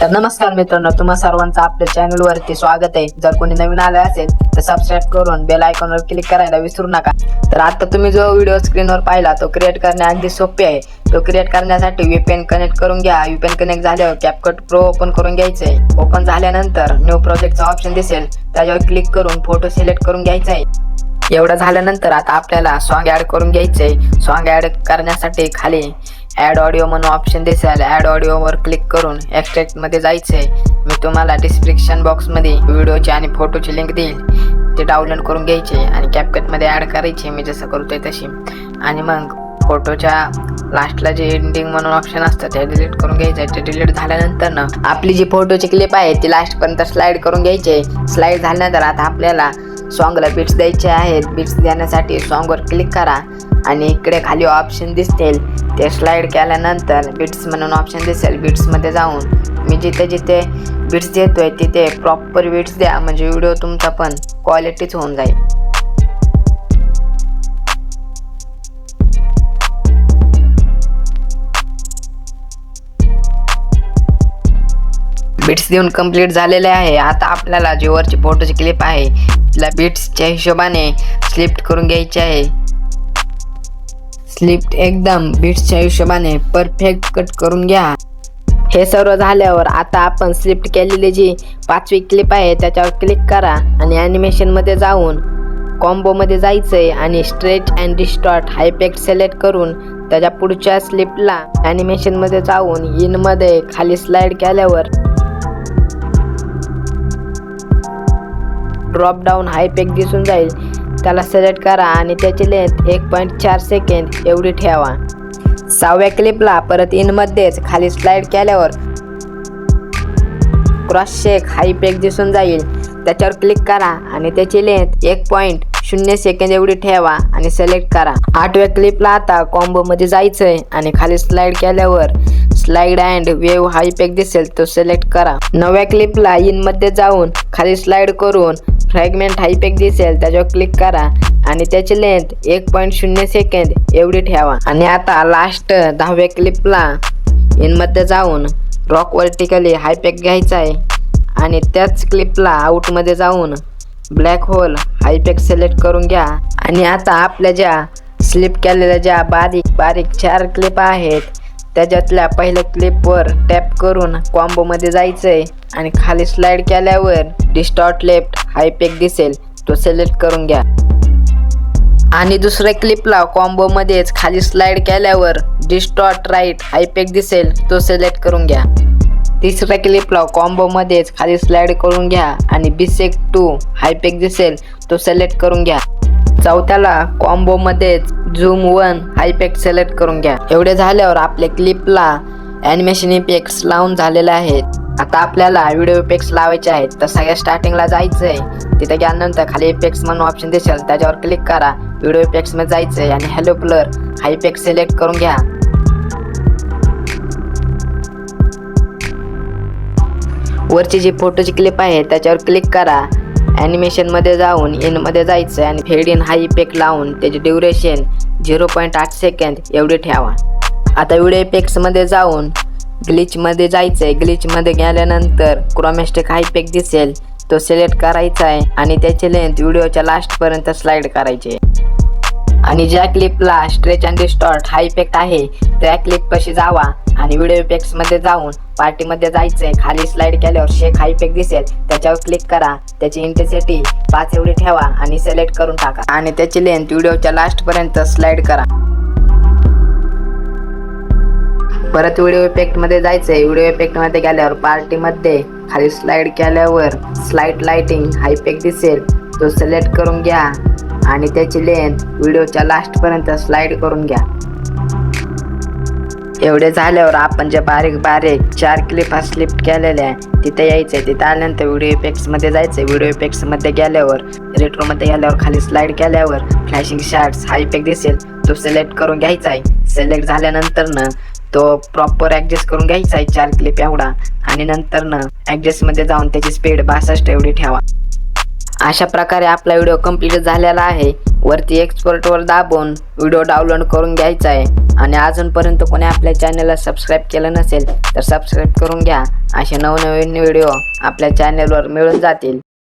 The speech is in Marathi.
तर नमस्कार मित्रांनो, तुम्हा सर्वांचं आपल्या चॅनल वरती स्वागत आहे। जर कोणी नवीन आले असेल तर सबस्क्राइब करून बेल आयकॉन वर क्लिक करायला विसरू नका। तर आता तुम्ही जो व्हिडिओ स्क्रीनवर पाहिला तो क्रिएट करणे अगदी सोपे आहे। तो क्रिएट करण्यासाठी VPN कनेक्ट करून घ्या। VPN कनेक्ट झाल्यावर CapCut Pro ओपन करून घ्यायचे आहे। ओपन झाल्यानंतर न्यू प्रोजेक्टचा ऑप्शन दिसेल, त्याच्यावर क्लिक करून फोटो सिलेक्ट करून घ्यायचा आहे। एवढं झाल्यानंतर आता आपल्याला सॉन्ग ऍड करून घ्यायचे आहे। सॉन्ग ऍड करण्यासाठी खाली ऍड ऑडिओ म्हणून ऑप्शन दिसेल, ऍड ऑडिओ वर क्लिक करून एक्सट्रॅक्ट मध्ये जायचंय। मी तुम्हाला डिस्क्रिप्शन बॉक्स मध्ये व्हिडिओची आणि फोटोची लिंक देईल, ते डाउनलोड करून घ्यायचे आणि CapCut मध्ये ऍड करायचे, मी जसं करतोय तशी। आणि मग फोटोच्या लास्टला जे एंडिंग म्हणून ऑप्शन असतं ते डिलीट करून घ्यायचं। ते डिलीट झाल्यानंतर ना आपली जी फोटोची क्लिप आहे ती लास्ट पर्यंत स्लाइड करून घ्यायची। स्लाइड झाल्यानंतर आता आपल्याला सॉन्गला बीट्स द्यायचे आहेत। बीट्स देण्यासाठी सॉन्गवर क्लिक करा आणि इकडे खाली ऑप्शन दिसतील, ते स्लाइड केल्यानंतर बीट्स म्हणून ऑप्शन दिसेल, बीट्स मध्ये जाऊन मी जिथे जिथे बीट्स देतोय तिथे प्रॉपर बीट्स द्या, म्हणजे व्हिडिओ तुमचा पण क्वालिटीच होऊन जाईल। बीट्स देऊन कंप्लीट झालेले आहे। आता आपल्याला जी वरची फोटोची क्लिप आहे तिला बीट्सच्या हिशोबाने स्लिफ्ट करून घ्यायची आहे। स्लिफ्ट एकदम बीट्सच्या हिशोबाने परफेक्ट कट करून घ्या। हे सर्व झाल्यावर आता आपण स्लिफ्ट केलेली जी 5वी क्लिप आहे त्याच्यावर क्लिक करा आणि ॲनिमेशन मध्ये जाऊन कॉम्बो मध्ये जायचंय आणि स्ट्रेच अँड डिस्टॉर्ट हा इफेक्ट सिलेक्ट करून त्याच्या पुढच्या स्लिपला ॲनिमेशन मध्ये जाऊन इन मध्ये खाली स्लाइड केल्यावर ड्रॉप डाऊन हा इफेक्ट दिसून जाईल, त्याला सिलेक्ट करा आणि त्याची लेंथ 1.4 सेकंड एवढी ठेवा। 6व्या क्लिपला परत इन मध्येच खाली स्लाइड केल्यावर क्रॉस शेक हा इफेक्ट दिसून जाईल, त्याच्यावर क्लिक करा आणि त्याची लेंथ 1.0 सेकंड एवढी ठेवा आणि सिलेक्ट करा। 8व्या क्लिपला आता कॉम्बो मध्ये जायचंय आणि खाली स्लाइड केल्यावर स्लाइड अँड वेव हा इफेक्ट दिसेल, तो सिलेक्ट करा। 9व्या क्लिपला इन मध्ये जाऊन खाली स्लाइड करून फ्रॅगमेंट हा इफेक्ट दिसेल, त्याच्यावर क्लिक करा आणि त्याची लेंथ 1.0 सेकंड एवढी ठेवा। आणि आता लास्ट 10व्या क्लिपला इन मध्ये जाऊन रॉक वर्टिकली हा इफेक्ट घ्यायचा आहे आणि त्याच क्लिपला आउट मध्ये जाऊन ब्लॅक होल हा इफेक्ट सिलेक्ट करून घ्या। आणि आता आपल्या ज्या स्लिप केलेल्या ज्या बारीक बारीक 4 क्लिप आहेत त्याच्यातल्या पहिल्या क्लिपवर टॅप करून कॉम्बो मध्ये जायचंय आणि खाली स्लाइड केल्यावर डिस्टॉर्ट लेफ्ट हा इफेक्ट दिसेल, तो सिलेक्ट करून घ्या। आणि दुसऱ्या क्लिपला कॉम्बो मध्येच खाली स्लाइड केल्यावर डिस्टॉर्ट राईट हा इफेक्ट दिसेल, तो सिलेक्ट करून घ्या। तिसऱ्या क्लिपला कॉम्बो मध्येच खाली स्लाइड करून घ्या आणि बिसेक्ट 2 हा इफेक्ट दिसेल, तो सिलेक्ट करून घ्या। चौथ्याला कॉम्बो मध्येच झूम 1 हा इफेक्ट सिलेक्ट करून घ्या। एवढे झाल्यावर आपल्या क्लिपला ॲनिमेशन इफेक्ट्स लावून झालेले आहेत। आता आपल्याला व्हिडिओ इफेक्ट्स लावायचे आहेत, तर सगळ्या स्टार्टिंगला जायचंय, तिथे गेल्यानंतर खाली इफेक्ट्स म्हणून ऑप्शन दिसेल, त्याच्यावर क्लिक करा। व्हिडिओ इफेक्ट्स मध्ये जायचंय आणि हॅलो ब्लर हा इफेक्ट सिलेक्ट करून घ्या। वरची जी फोटोची क्लिप आहे त्याच्यावर क्लिक करा, ॲनिमेशन मध्ये जाऊन इन मध्ये जायचं आणि फेड इन हा इफेक्ट लावून त्याची ड्युरेशन 0.8 सेकंड एवढी ठेवा। आता व्हिडिओ इफेक्ट्स मध्ये जाऊन ग्लिच मध्ये जायचंय। ग्लिच मध्ये गेल्यानंतर क्रोमॅस्टिक हा इफेक्ट दिसेल, तो सिलेक्ट करायचा आहे आणि त्याची लेंथ व्हिडिओच्या लास्ट पर्यंत स्लाइड करायची। आणि ज्या क्लिपला स्ट्रेच अँड डिस्टॉर्ट हा इफेक्ट आहे त्या क्लिप पाशी जावा आणि व्हिडिओ इफेक्ट्स मध्ये जाऊन पार्टी मध्ये जायचंय। खाली स्लाइड केल्यावर शेक हा इफेक्ट दिसेल, त्याच्यावर क्लिक करा, त्याची इंटेन्सिटी 5 एवढी ठेवा आणि सिलेक्ट करून टाका आणि त्याची लेंथ व्हिडिओच्या लास्ट पर्यंत स्लाइड करा। परत व्हिडिओ इफेक्ट मध्ये जायचंय। व्हिडिओ इफेक्ट मध्ये गेल्यावर पार्टी मध्ये खाली स्लाइड केल्यावर स्लाइड लाइटिंग हा इफेक्ट दिसेल, तो सिलेक्ट करून घ्या आणि त्याची लेंथ व्हिडिओच्या लास्ट पर्यंत स्लाइड करून घ्या। एवढे झाल्यावर आपण जे बारीक बारीक 4 क्लिप स्लिफ्ट केलेल्या आहे तिथे यायचंय। तिथे आल्यानंतर व्हिडिओ इफेक्ट्स मध्ये जायचंय। व्हिडिओ इफेक्ट्स मध्ये गेल्यावर रेट्रो मध्ये गेल्यावर खाली स्लाइड केल्यावर फ्लॅशिंग शॉट्स हा इफेक्ट दिसेल, तो सिलेक्ट करून घ्यायचा आहे। सिलेक्ट झाल्यानंतर न तो प्रॉपर ऍडजस्ट करून घ्यायचा आहे 4 क्लिप एवढा आणि नंतर न ऍडजस्ट मध्ये जाऊन त्याची स्पीड 62 एवढी ठेवा। अशा प्रकारे आपला व्हिडिओ कंप्लीट झालेला आहे। वरती एक्सपोर्टवर दाबून व्हिडिओ डाउनलोड करून घ्यायचा आहे. आणि अजूनपर्यंत कोणी आपल्या चॅनलला सबस्क्राईब केलं नसेल तर सबस्क्राईब करून घ्या. असे नवनवीन व्हिडिओ आपल्या चॅनलवर मिळून जातील.